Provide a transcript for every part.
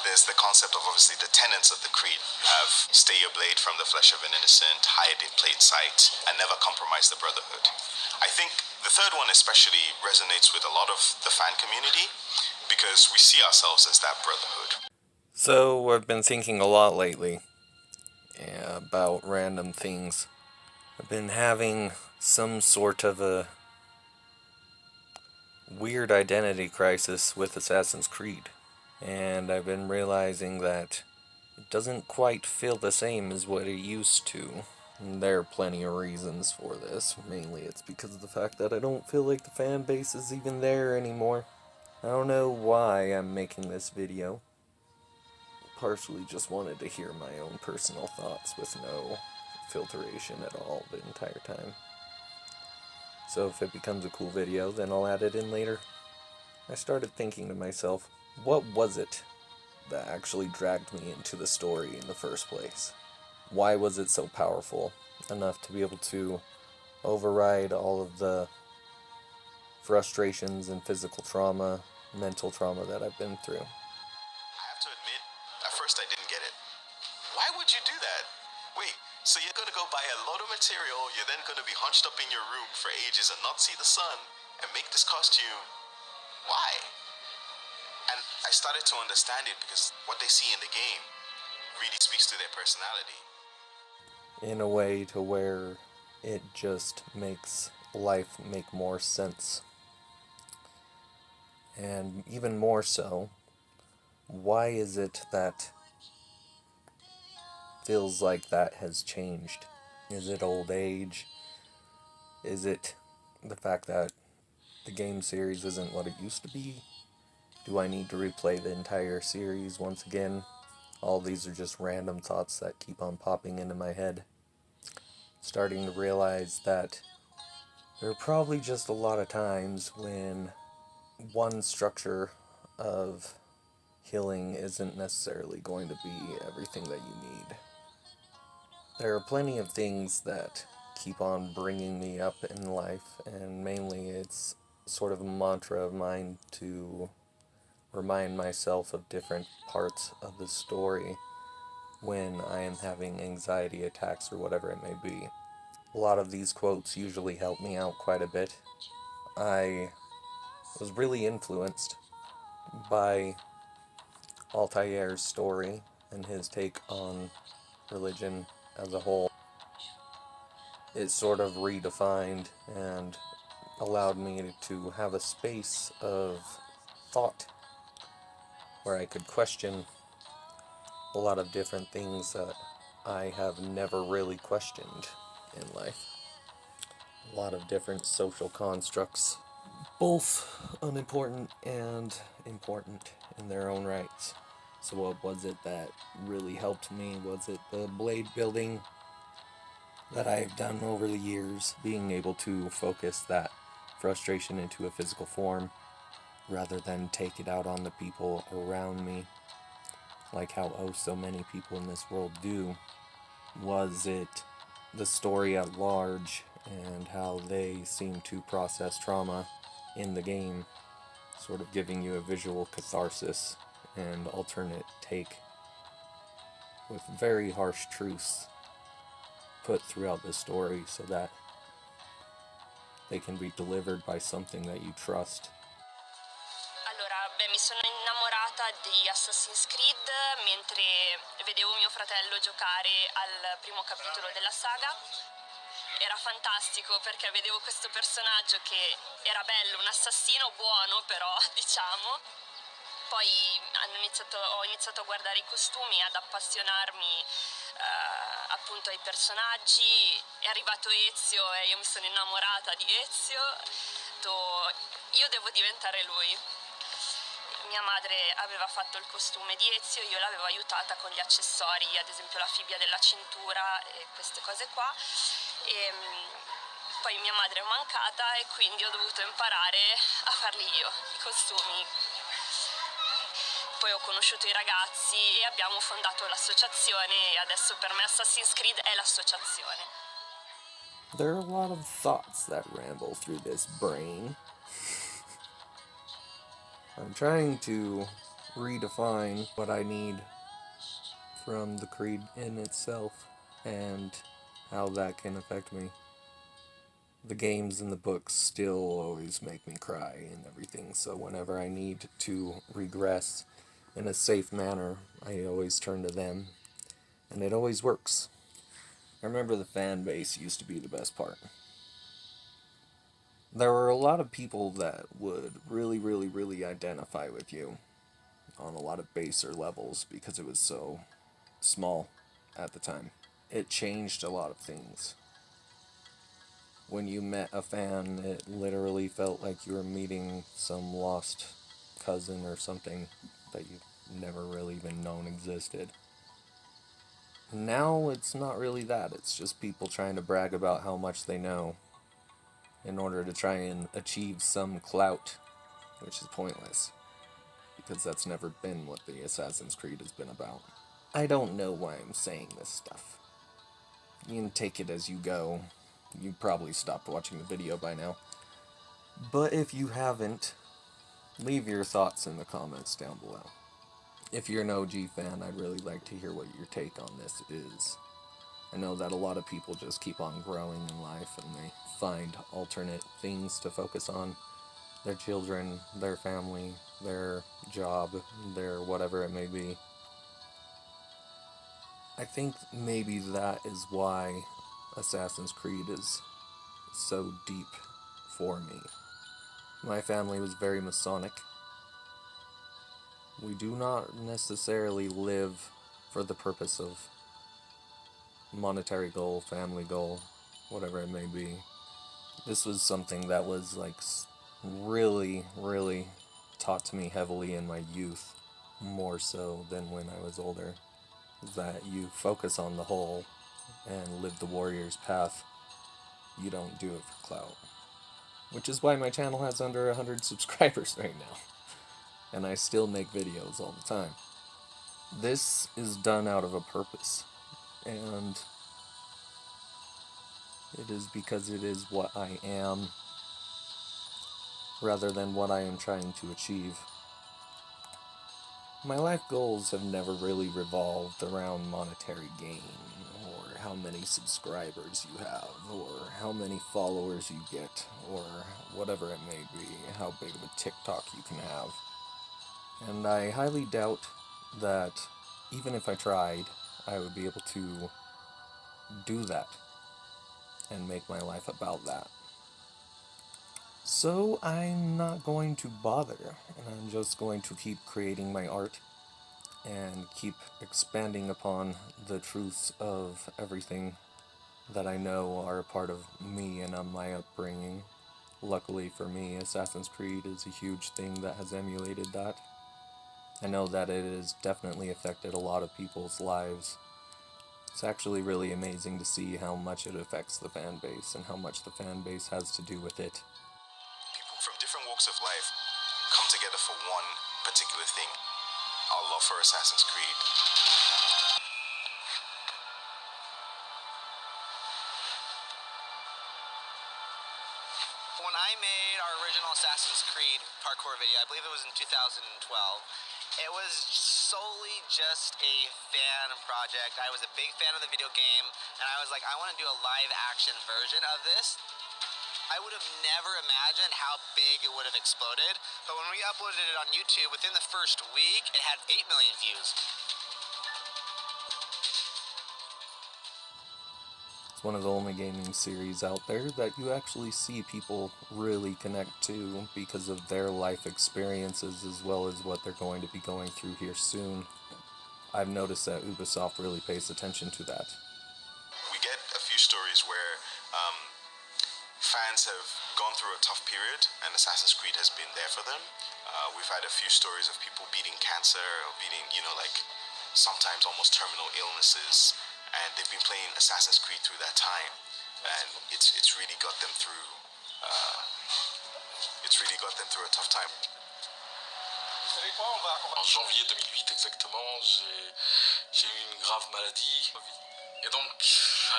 there's the concept of obviously the tenets of the creed. You have stay your blade from the flesh of an innocent, hide in plain sight, and never compromise the brotherhood. I think the third one especially resonates with a lot of the fan community because we see ourselves as that brotherhood. So I've been thinking a lot lately about random things. I've been having some sort of a weird identity crisis with Assassin's Creed. And I've been realizing that it doesn't quite feel the same as what it used to. And there are plenty of reasons for this. Mainly it's because of the fact that I don't feel like the fan base is even there anymore. I don't know why I'm making this video. Partially just wanted to hear my own personal thoughts with no filtration at all the entire time. So if it becomes a cool video, then I'll add it in later. I started thinking to myself, what was it that actually dragged me into the story in the first place? Why was it so powerful enough to be able to override all of the frustrations and physical trauma, mental trauma that I've been through? I have to admit, at first I didn't get it. Why would you do that? Wait, so you're gonna go buy a lot of material, you're then gonna be hunched up in your room for ages and not see the sun, and make this costume. Why? And I started to understand it because what they see in the game really speaks to their personality. In a way to where it just makes life make more sense. And even more so, why is it that feels like that has changed? Is it old age? Is it the fact that the game series isn't what it used to be? Do I need to replay the entire series once again? All these are just random thoughts that keep on popping into my head. Starting to realize that there are probably just a lot of times when one structure of healing isn't necessarily going to be everything that you need. There are plenty of things that keep on bringing me up in life, and mainly it's sort of a mantra of mine to remind myself of different parts of the story when I am having anxiety attacks or whatever it may be. A lot of these quotes usually help me out quite a bit. I was really influenced by Altair's story and his take on religion as a whole. It sort of redefined and allowed me to have a space of thought where I could question a lot of different things that I have never really questioned in life. A lot of different social constructs, both unimportant and important in their own rights. So what was it that really helped me? Was it the blade building that I've done over the years, being able to focus that frustration into a physical form rather than take it out on the people around me, like how so many people in this world do? Was it the story at large and how they seem to process trauma in the game, sort of giving you a visual catharsis and alternate take with very harsh truths put throughout the story so that they can be delivered by something that you trust? Allora, mi sono innamorata di Assassin's Creed mentre vedevo mio fratello giocare al primo capitolo della saga. Era fantastico perché vedevo questo personaggio che era bello, un assassino buono però, diciamo. Poi ho iniziato a guardare i costumi, ad appassionarmi appunto ai personaggi. È arrivato Ezio e io mi sono innamorata di Ezio. Io devo diventare lui. Mia madre aveva fatto il costume di Ezio, io l'avevo aiutata con gli accessori, ad esempio la fibbia della cintura e queste cose qua. E poi mia madre è mancata e quindi ho dovuto imparare a farli io, i costumi. Poi ho conosciuto i ragazzi e abbiamo fondato l'associazione e adesso per me Assassin's Creed è l'associazione. There are a lot of thoughts that ramble through this brain. I'm trying to redefine what I need from the creed in itself and how that can affect me. The games and the books still always make me cry and everything, so whenever I need to regress in a safe manner, I always turn to them, and it always works. I remember the fan base used to be the best part. There were a lot of people that would really identify with you on a lot of baser levels because it was so small at the time. It changed a lot of things. When you met a fan, it literally felt like you were meeting some lost cousin or something that you've never really even known existed. Now it's not really that, it's just people trying to brag about how much they know in order to try and achieve some clout, which is pointless, because that's never been what the Assassin's Creed has been about. I don't know why I'm saying this stuff. You can take it as you go. You probably stopped watching the video by now. But if you haven't, leave your thoughts in the comments down below. If you're an OG fan, I'd really like to hear what your take on this is. I know that a lot of people just keep on growing in life and they find alternate things to focus on. Their children, their family, their job, their whatever it may be. I think maybe that is why Assassin's Creed is so deep for me. My family was very Masonic. We do not necessarily live for the purpose of monetary goal, family goal, whatever it may be. This was something that was like really taught to me heavily in my youth, more so than when I was older. That you focus on the whole and live the warrior's path. You don't do it for clout. Which is why my channel has under 100 subscribers right now. And I still make videos all the time. This is done out of a purpose. And it is because it is what I am, rather than what I am trying to achieve. My life goals have never really revolved around monetary gain, or how many subscribers you have, or how many followers you get, or whatever it may be, how big of a TikTok you can have. And I highly doubt that, even if I tried, I would be able to do that, and make my life about that. So I'm not going to bother, and I'm just going to keep creating my art and keep expanding upon the truths of everything that I know are a part of me and of my upbringing. Luckily for me, Assassin's Creed is a huge thing that has emulated that. I know that it has definitely affected a lot of people's lives. It's actually really amazing to see how much it affects the fan base and how much the fan base has to do with it. People from different walks of life come together for one particular thing: our love for Assassin's Creed. When I made our original Assassin's Creed parkour video, I believe it was in 2012, it was solely just a fan project. I was a big fan of the video game, and I was like, I want to do a live action version of this. I would have never imagined how big it would have exploded, but when we uploaded it on YouTube, within the first week, it had 8 million views. It's one of the only gaming series out there that you actually see people really connect to because of their life experiences as well as what they're going to be going through here soon. I've noticed that Ubisoft really pays attention to that. We get a few stories where fans have gone through a tough period and Assassin's Creed has been there for them. We've had a few stories of people beating cancer or beating, like sometimes almost terminal illnesses, and they've been playing Assassin's Creed through that time, and it's really got them through. It's really got them through a tough time. En janvier 2008 exactement, j'ai eu une grave maladie. Et donc,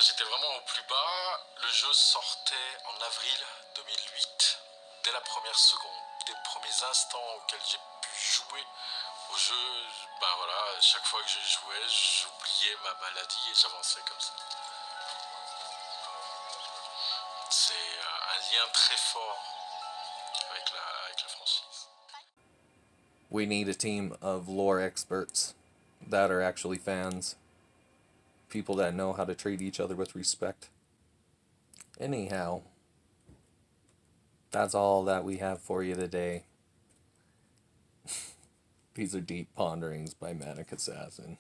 j'étais vraiment au plus bas. Le jeu sortait en avril 2008. Dès la première seconde, des premiers instants auxquels j'ai pu jouer au jeu, ben voilà, chaque fois que je jouais, j'oubliais ma maladie et j'avançais comme ça. C'est un lien très fort avec la franchise. We need a team of lore experts that are actually fans. People that know how to treat each other with respect. Anyhow, that's all that we have for you today. These are deep ponderings by Manic Assassin.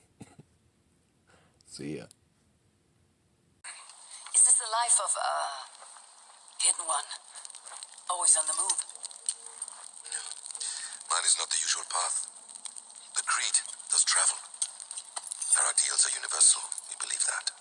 See ya. Is this the life of a hidden one? Always on the move? No. Mine is not the usual path. The creed does travel. Our ideals are universal. We believe that.